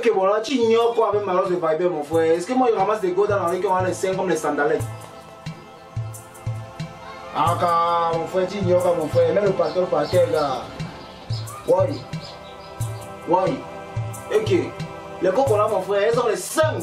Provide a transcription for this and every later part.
Ok, bon là, tu ignores quoi avec Malox de Viber, mon frère? Est-ce que moi, je ramasse des gars dans la rue qui ont les seins comme les sandalettes? Ah, car, mon frère, tu ignores quoi, mon frère? Même le pasteur par terre, gars. Ouais. Ouais. Ok. Les cocos là, mon frère, elles ont les seins.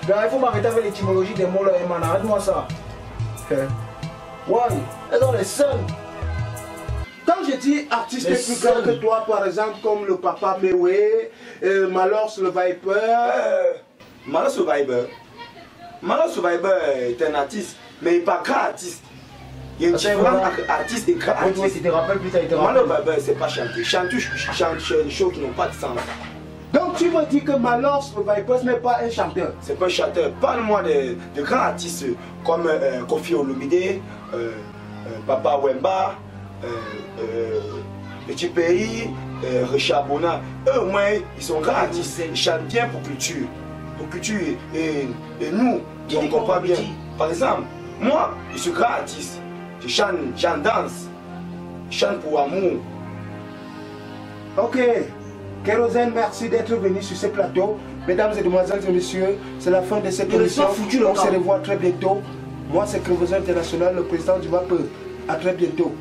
Gars, il faut m'arrêter avec l'étymologie des mots là, man. Arrête-moi ça. Ouais. Elles ont les seins. Quand je dis artiste plus grand que toi, par exemple, comme le Papa Mewé, Malox le Viper. Malox le Viper. Malox le Viper est un artiste, mais il n'est pas grand artiste. Il y a une différence entre artiste et grand artiste. Oui, si tu te rappelles plus, ça te rappelle. Malox le Viper, c'est pas chanter. Chanter des choses qui n'ont pas de sens. Donc tu veux dire que Malox le Viper n'est pas un chanteur? C'est pas un chanteur. Parle-moi de grands artistes comme Kofi Olomide, Papa Wemba. Petit Pays, Richard Bona, eux au moins ils sont grands artistes, ils chantent bien pour culture. Pour culture et nous, on comprend bien. Par exemple, moi je suis grand artiste, je danse, je chante pour amour. Ok, Kérosène, merci d'être venu sur ce plateau. Mesdames et demoiselles et messieurs, c'est la fin de cette émission. On se revoit très bientôt. Moi c'est Kérosène International, le président du VAPE. A très bientôt.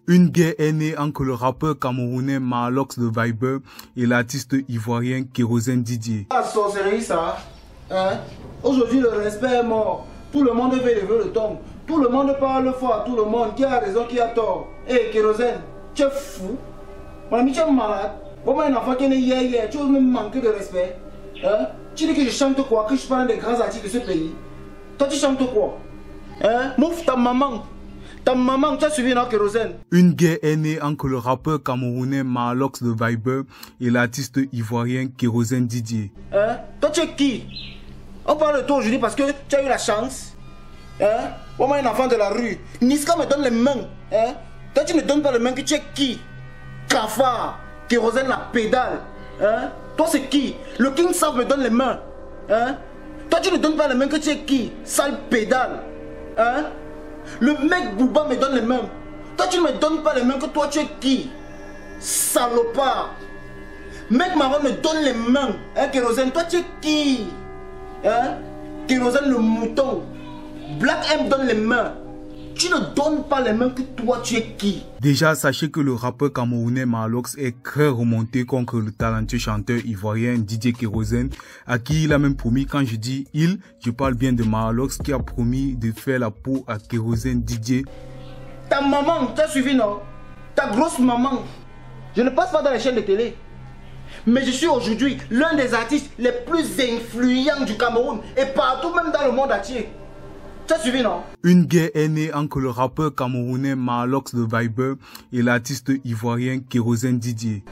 Une guerre est née entre le rappeur camerounais Malox de Viber et l'artiste ivoirien Kérosène Didier. La sorcellerie, ça. Hein? Aujourd'hui, le respect est mort. Tout le monde veut lever le ton. Tout le monde parle fort à tout le monde. Qui a raison, qui a tort? Hé, Kérosène, tu es fou. Mon ami, tu es malade. Comment un enfant qui est né hier, tu oses me manquer de respect? Hein? Tu dis que je chante quoi? Que je suis pas un des grands artistes de ce pays? Toi, tu chantes quoi? Hein? Mouf ta maman. Ta maman, tu as suivi notre Kérosène. Une guerre est née entre le rappeur camerounais Malox de Viber et l'artiste ivoirien Kérosène Didier. Hein? Toi, tu es qui? On parle de toi aujourd'hui parce que tu as eu la chance. Hein? Moi, un enfant de la rue. Niska me donne les mains. Hein? Toi, tu ne donnes pas les mains, que tu es qui? Cafard. Kérosène la pédale. Hein? Toi, c'est qui? Le King Sav me donne les mains. Hein? Toi, tu ne donnes pas les mains, que tu es qui? Sale pédale. Hein? Le mec Bouba me donne les mains. Toi tu ne me donnes pas les mains, que toi tu es qui? Salopard. Mec Marron me donne les mains. Hein Kérosène, toi tu es qui? Hein? Kérosène le mouton. Black M donne les mains. Tu ne donnes pas les mains, que toi tu es qui? Déjà, sachez que le rappeur camerounais Malox est très remonté contre le talentueux chanteur ivoirien Didier Kérosène, à qui il a même promis, quand je dis il, je parle bien de Malox, qui a promis de faire la peau à Kérosène Didier. Ta maman, tu as suivi, non? Ta grosse maman. Je ne passe pas dans les chaînes de télé. Mais je suis aujourd'hui l'un des artistes les plus influents du Cameroun et partout, même dans le monde entier. Tu as suivi, non? Une guerre est née entre le rappeur camerounais Malox de Viber et l'artiste ivoirien Kérosène Didier.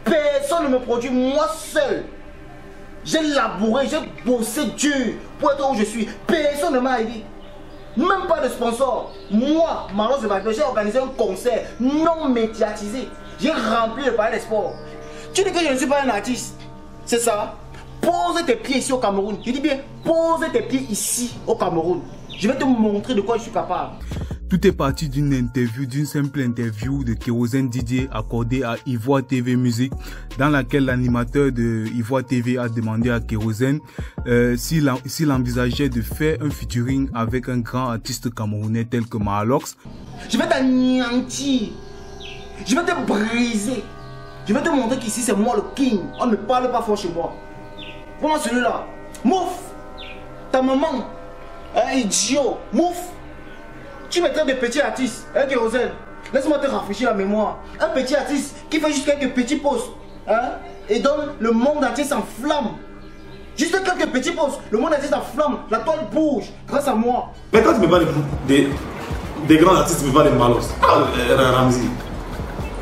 Personne ne me produit, moi seul. J'ai labouré, j'ai bossé dur pour être où je suis. Personne ne m'a aidé. Même pas de sponsor. Moi, Malox de Viber, j'ai organisé un concert non médiatisé. J'ai rempli le palais des sports. Tu dis que je ne suis pas un artiste. C'est ça? Pose tes pieds ici au Cameroun. Je dis bien, pose tes pieds ici au Cameroun. Je vais te montrer de quoi je suis capable. Tout est parti d'une interview, d'une simple interview de Kérosène Didier accordée à Ivoire TV Musique, dans laquelle l'animateur de Ivoire TV a demandé à Kérosène s'il envisageait de faire un featuring avec un grand artiste camerounais tel que Malox. Je vais t'anéantir. Je vais te briser. Je vais te montrer qu'ici c'est moi le king. On ne parle pas fort chez moi. Comment celui-là? Mouf! Ta maman! Un idiot! Mouf! Tu me traites de petit artiste, hein Kérosène? Laisse-moi te rafraîchir la mémoire. Un petit artiste qui fait juste quelques petits posts, hein? Et donne le monde entier s'enflamme. Juste quelques petits posts, le monde entier s'enflamme. La toile bouge grâce à moi. Mais quand tu me parles des grands artistes, tu me parles de Malox. Ramzi.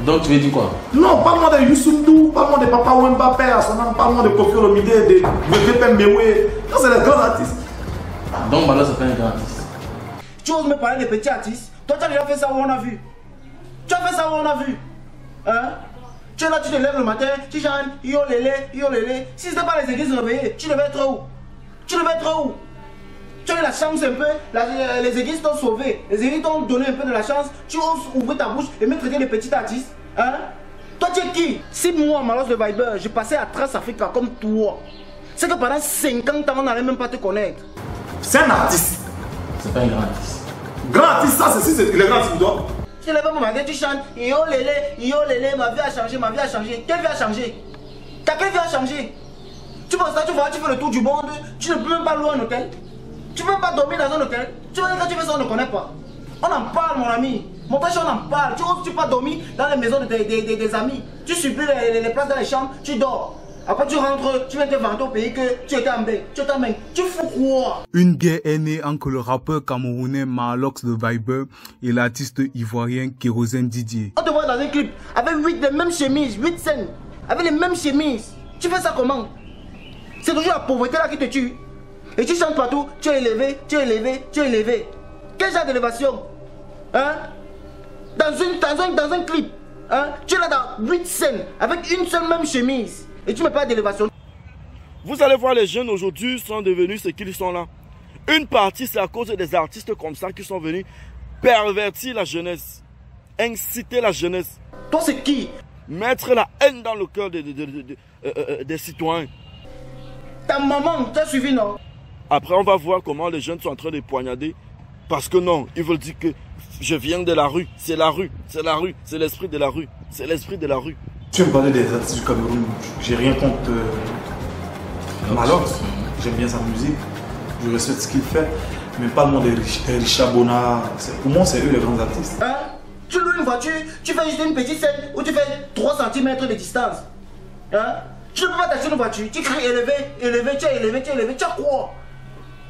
Donc tu veux dire quoi? Non, parle-moi de Youssou N'Dour, parle-moi de Papa Wemba Père, parle-moi de Kofi Olomide, de VP Mewé. Ça c'est les grands artistes. Donc Malox c'est pas un grand artiste. Tu oses me parler de petits artistes? Toi tu as déjà fait ça où on a vu? Tu as fait ça où on a vu? Hein? Tu es là, tu te lèves le matin, tu chantes yo lélé, yo lélé. Si ce n'était pas les églises réveillées, tu devais être où? Tu devais être où? Tu as eu la chance un peu, les églises t'ont sauvé, les églises t'ont donné un peu de la chance, tu oses ouvrir ta bouche et me traiter de petit artiste. Hein? Toi, tu es qui? Si moi, Malos de Viber, je passais à Trace Africa comme toi, c'est que pendant 50 ans, on n'allait même pas te connaître. C'est un artiste. C'est pas un grand artiste. Grand artiste, ça, c'est le grand artiste pour toi. Tu ne lèves pas mon mari, tu chantes. Yo lélé, ma vie a changé, ma vie a changé. Quelle vie a changé? Ta quelle vie a changé? Tu penses ça, tu vois, tu fais le tour du monde, tu ne peux même pas louer un hôtel. Tu ne peux même pas dormir dans un hôtel. Tu vois, quand tu fais ça, on ne connaît pas. On en parle, mon ami. Mon père, on en parle. Tu peux pas dormir dans les maisons des amis. Tu supplies les places dans les chambres, tu dors. Après, tu rentres, tu viens te vanter au pays que tu étais en bain. Tu fous quoi? Une guerre est née entre le rappeur camerounais Mahalox de Viber et l'artiste ivoirien Kérosène Didier. On te voit dans un clip avec 8 des mêmes chemises, 8 scènes, avec les mêmes chemises. Tu fais ça comment? C'est toujours la pauvreté là qui te tue. Et tu chantes partout, tu es élevé, tu es élevé, tu es élevé. Quel genre d'élévation? Hein? Dans un clip, hein? Tu es là dans 8 scènes avec une seule même chemise. Et tu ne mets pas d'élévation. Vous allez voir, les jeunes aujourd'hui sont devenus ce qu'ils sont là. Une partie, c'est à cause des artistes comme ça qui sont venus pervertir la jeunesse, inciter la jeunesse. Toi, c'est qui? Mettre la haine dans le cœur des citoyens. Ta maman, tu as suivi, non? Après, on va voir comment les jeunes sont en train de poignarder. Parce que non, ils veulent dire que je viens de la rue. C'est la rue, c'est la rue, c'est l'esprit de la rue. C'est l'esprit de la rue. Tu me parlais des artistes du Cameroun. J'ai rien contre Mahalox. J'aime bien sa musique. Je respecte ce qu'il fait. Mais pas le monde de Richard Bona. Pour moi, c'est eux les grands artistes. Hein? Tu loues une voiture, tu fais juste une petite scène où tu fais 3 cm de distance. Hein? Tu ne peux pas t'acheter une voiture. Tu cries élevé, élevé, tu es élevé, tu es élevé. Tu as quoi?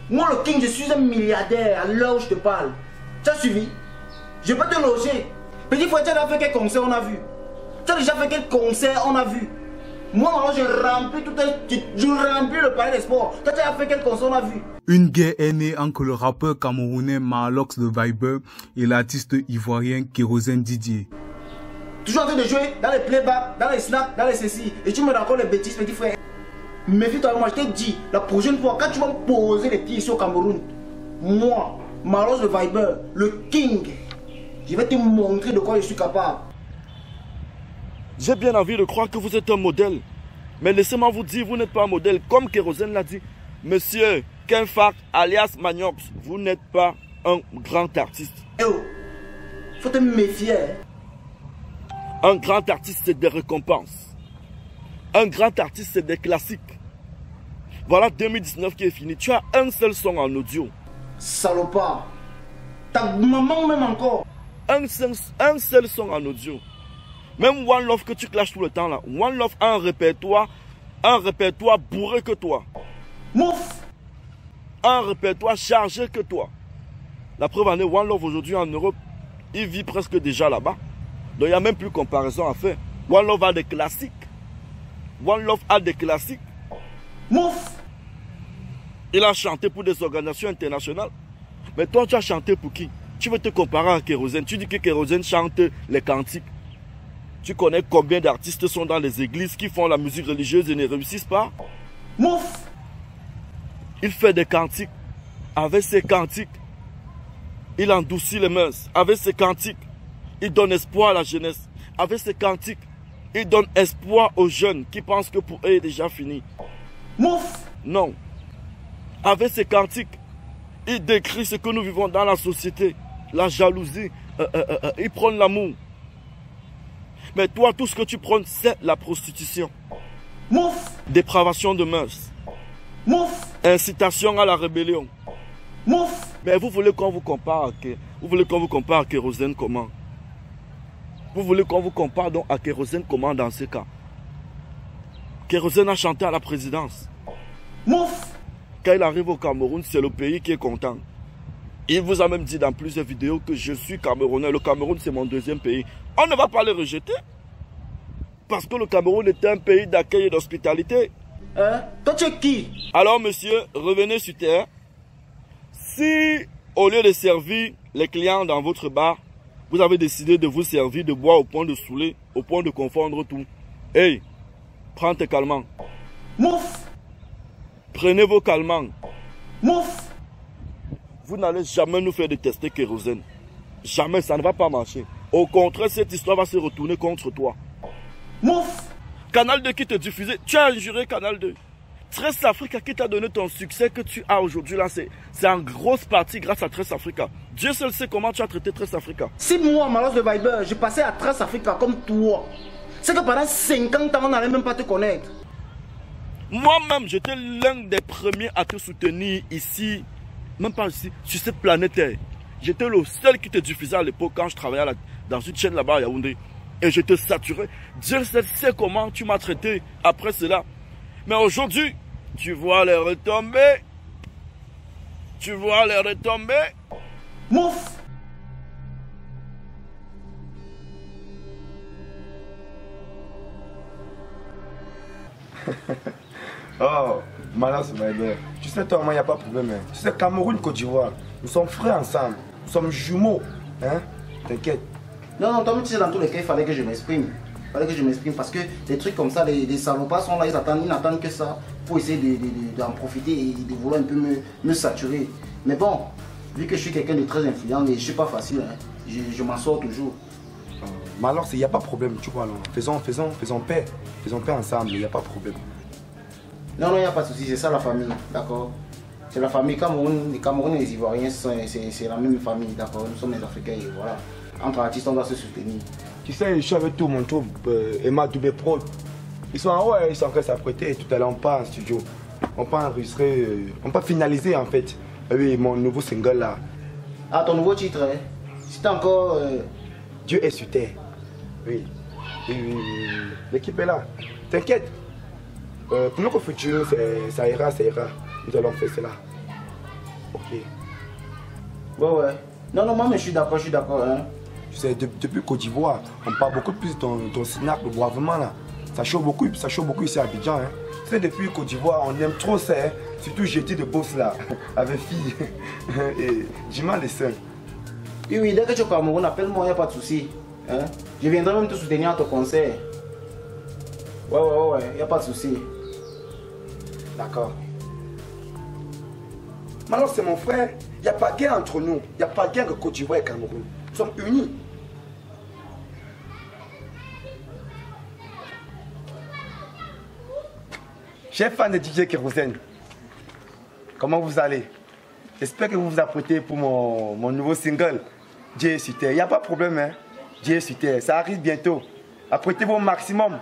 Moi, le king, je suis un milliardaire à l'heure où je te parle. Tu as suivi? Je peux te loger. Petit frère, tu as fait quel concert on a vu? Tu as déjà fait quel concert on a vu? Moi, je remplis le palais des sports. Toi, tu as fait quel concert on a vu? Une guerre est née entre le rappeur camerounais Mahalox de Viber et l'artiste ivoirien Kérosène Didier. Toujours en train de jouer dans les playbacks, dans les snaps, dans les ceci. Et tu me donnes encore les bêtises, petit frère. Méfie-toi, moi je t'ai dit, la prochaine fois, quand tu vas me poser les pieds ici au Cameroun, moi, Mahalox de Viber, le king, je vais te montrer de quoi je suis capable. J'ai bien envie de croire que vous êtes un modèle. Mais laissez-moi vous dire, vous n'êtes pas un modèle. Comme Kérosène l'a dit, monsieur Kenfak alias Magnox, vous n'êtes pas un grand artiste. Eh oh, faut te méfier. Un grand artiste, c'est des récompenses. Un grand artiste, c'est des classiques. Voilà 2019 qui est fini. Tu as un seul son en audio. Salopard. Ta maman même encore. Un seul son en audio. Même One Love que tu clashes tout le temps là. One Love a un répertoire bourré que toi. Mouf. Un répertoire chargé que toi. La preuve en est, One Love aujourd'hui en Europe, il vit presque déjà là-bas. Donc il n'y a même plus comparaison à faire. One Love a des classiques. One Love a des classiques. Mouf. Il a chanté pour des organisations internationales. Mais toi, tu as chanté pour qui? Tu veux te comparer à Kérosène. Tu dis que Kérosène chante les cantiques. Tu connais combien d'artistes sont dans les églises qui font la musique religieuse et ne réussissent pas? Mouf. Il fait des cantiques. Avec ses cantiques, il endoucit les mœurs. Avec ses cantiques, il donne espoir à la jeunesse. Avec ses cantiques, il donne espoir aux jeunes qui pensent que pour eux, il est déjà fini. Mouf. Non. Avec ses cantiques, il décrit ce que nous vivons dans la société. La jalousie. Il prône l'amour. Mais toi, tout ce que tu prônes, c'est la prostitution. Mouf. Dépravation de mœurs. Mouf. Incitation à la rébellion. Mouf. Mais vous voulez qu'on vous compare à Kérosène comment? Vous voulez qu'on vous compare donc à Kérosène comment dans ce cas? Kérosène a chanté à la présidence. Mouf. Quand il arrive au Cameroun, c'est le pays qui est content. Il vous a même dit dans plusieurs vidéos que je suis Camerounais. Le Cameroun, c'est mon deuxième pays. On ne va pas le rejeter. Parce que le Cameroun est un pays d'accueil et d'hospitalité. Hein? Toi, tu es qui? Alors, monsieur, revenez sur terre. Si, au lieu de servir les clients dans votre bar, vous avez décidé de vous servir de boire au point de saouler, au point de confondre tout. Hey, prends tes calmants. Mouf. Prenez vos calmants. Mouf. Vous n'allez jamais nous faire détester Kérosène. Jamais, ça ne va pas marcher. Au contraire, cette histoire va se retourner contre toi. Mouf. Canal 2 qui te diffusait, tu as injuré Canal 2. Trace Africa qui t'a donné ton succès que tu as aujourd'hui là, c'est en grosse partie grâce à Trace Africa. Dieu seul sait comment tu as traité Trace Africa. Si moi, Malos de Viber, je passais à Trace Africa comme toi, c'est que pendant 50 ans, on n'allait même pas te connaître. Moi-même, j'étais l'un des premiers à te soutenir ici, même pas ici, sur cette planète Terre. J'étais le seul qui te diffusait à l'époque quand je travaillais dans une chaîne là-bas à Yaoundé. Et je te saturais. Dieu seul sait comment tu m'as traité après cela. Mais aujourd'hui, tu vois les retombées. Tu vois les retombées. Mouf. Oh, Malas Viber. Tu sais, toi, moi, il n'y a pas de problème. Hein. Tu sais, Cameroun, Côte d'Ivoire, nous sommes frères ensemble. Nous sommes jumeaux. Hein? T'inquiète. Non, toi, tu sais, dans tous les cas, il fallait que je m'exprime. Il fallait que je m'exprime parce que des trucs comme ça, les salopards sont là, ils n'attendent que ça pour essayer d'en profiter et de vouloir un peu me saturer. Mais bon, vu que je suis quelqu'un de très influent et je ne suis pas facile, hein, je m'en sors toujours. Mais alors, il n'y a pas de problème, tu vois. Alors. Faisons paix. Faisons paix ensemble, il n'y a pas de problème. Non, il n'y a pas de souci, c'est ça la famille, d'accord? C'est la famille Cameroun, les Camerounais et les Ivoiriens, c'est la même famille, d'accord? Nous sommes les Africains et voilà. Entre artistes, on doit se soutenir. Tu sais, je suis avec tout mon troupe, Emma Doubé Pro. Ils sont en haut, ils sont en train de s'apprêter. Tout à l'heure, on part en studio. On part enregistrer, on part finaliser en fait. Oui, mon nouveau single là. Ah, ton nouveau titre, hein? C'est encore. Dieu est sur terre. Oui. L'équipe est là. T'inquiète. Pour notre futur, ça ira. Nous allons faire cela. Ok. Ouais. Non, moi, mais je suis d'accord, hein. Tu sais, depuis Côte d'Ivoire, on parle beaucoup plus de ton snap, le boivement là. Ça chauffe beaucoup ici à Abidjan. Hein. Tu sais, depuis Côte d'Ivoire, on aime trop ça. Hein. Surtout jeudi de boss là, avec fille. Et j'ai mal les seins. Oui, dès que tu es au Cameroun, appelle-moi, il n'y a pas de souci. Hein? Je viendrai même te soutenir à ton concert. Ouais, il n'y a pas de souci. D'accord. Maintenant, c'est mon frère. Il n'y a pas de guerre entre nous. Il n'y a pas de guerre entre Côte d'Ivoire et Cameroun. Nous sommes unis. Chers fans de DJ Kérosène, comment vous allez? J'espère que vous vous apprêtez pour mon nouveau single, Dieu est sur terre. Il n'y a pas de problème, hein? Dieu est sur terre. Ça arrive bientôt. Apprêtez-vous au maximum.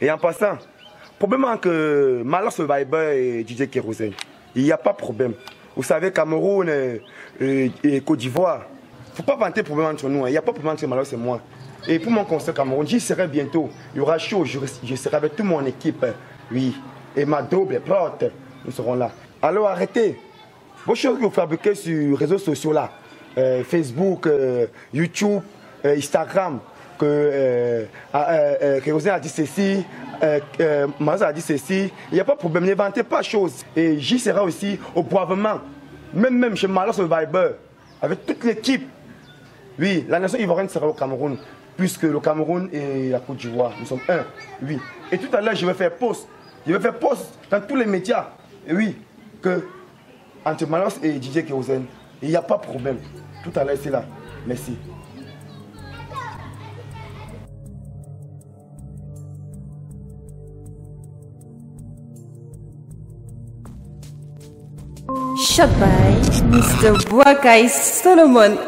Et en passant, probablement que Malos Viber et DJ Kérosène, il n'y a pas de problème. Vous savez, Cameroun et Côte d'Ivoire, il ne faut pas vanter de problème entre nous. Il n'y a pas de problème entre Malos et moi. Et pour mon concert Cameroun, j'y serai bientôt. Il y aura chaud, je serai avec toute mon équipe. Oui. Et ma double plot, nous serons là. Alors arrêtez. Vos choses que vous fabriquez sur les réseaux sociaux là, Facebook, YouTube, Instagram, que Kérosène a dit ceci, Malos a dit ceci, il n'y a pas de problème, n'inventez pas de choses. Et j'y serai aussi au boivement, même chez Malos Viber, avec toute l'équipe. Oui, la nation ivoirienne sera au Cameroun, puisque le Cameroun et la Côte d'Ivoire, nous sommes un. Oui. Et tout à l'heure, je vais faire post. Je vais faire post dans tous les médias. Et oui, que entre Malos et DJ Kérosène, il n'y a pas de problème. Tout à l'heure, c'est là. Merci. Shot by Mr. Boakai Solomon.